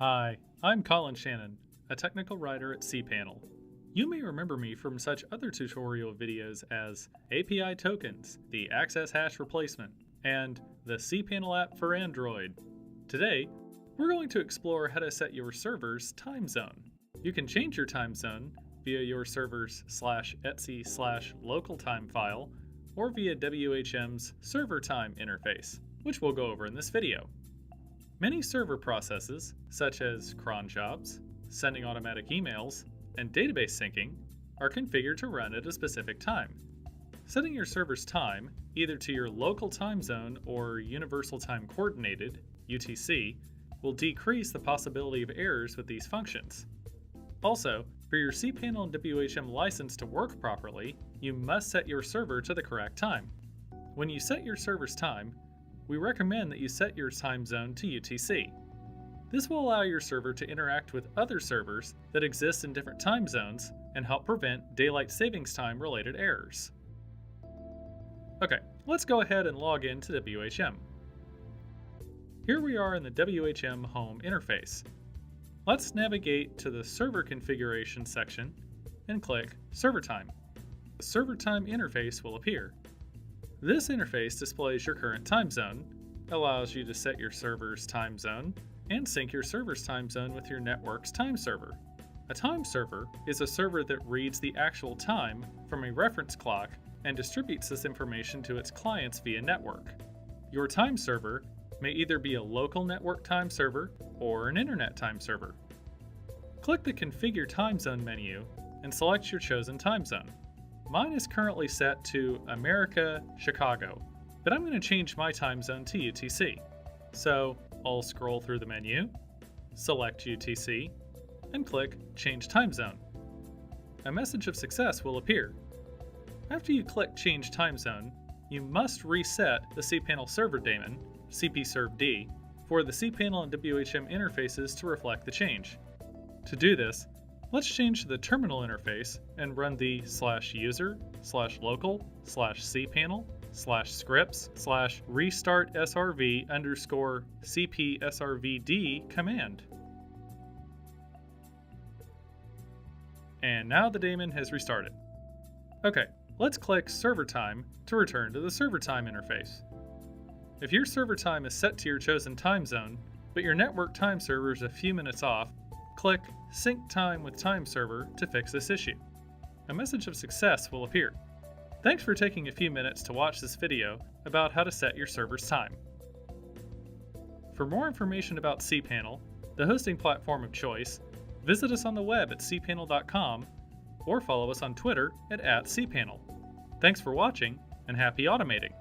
Hi, I'm Colin Shannon, a technical writer at cPanel. You may remember me from such other tutorial videos as API tokens, the access hash replacement, and the cPanel app for Android. Today, we're going to explore how to set your server's time zone. You can change your time zone via your server's /etc/local time file or via WHM's server time interface, which we'll go over in this video. Many server processes, such as cron jobs, sending automatic emails, and database syncing, are configured to run at a specific time. Setting your server's time, either to your local time zone or Universal Time Coordinated, UTC, will decrease the possibility of errors with these functions. Also, for your cPanel and WHM license to work properly, you must set your server to the correct time. When you set your server's time, we recommend that you set your time zone to UTC. This will allow your server to interact with other servers that exist in different time zones and help prevent daylight savings time related errors. Okay, let's go ahead and log in to WHM. Here we are in the WHM home interface. Let's navigate to the server configuration section and click Server Time. The Server Time interface will appear. This interface displays your current time zone, allows you to set your server's time zone, and sync your server's time zone with your network's time server. A time server is a server that reads the actual time from a reference clock and distributes this information to its clients via network. Your time server may either be a local network time server or an internet time server. Click the Configure Time Zone menu and select your chosen time zone. Mine is currently set to America, Chicago, but I'm going to change my time zone to UTC. So I'll scroll through the menu, select UTC, and click Change Time Zone. A message of success will appear. After you click Change Time Zone, you must reset the cPanel server daemon, cpservd, for the cPanel and WHM interfaces to reflect the change. To do this, let's change to the terminal interface and run the /user/local/cpanel/scripts/restartsrv_cpsrvd command. And now the daemon has restarted. Okay, let's click Server Time to return to the Server Time interface. If your server time is set to your chosen time zone, but your network time server is a few minutes off, click Sync Time with Time Server to fix this issue. A message of success will appear. Thanks for taking a few minutes to watch this video about how to set your server's time. For more information about cPanel, the hosting platform of choice, visit us on the web at cpanel.com or follow us on Twitter at @cpanel. Thanks for watching and happy automating!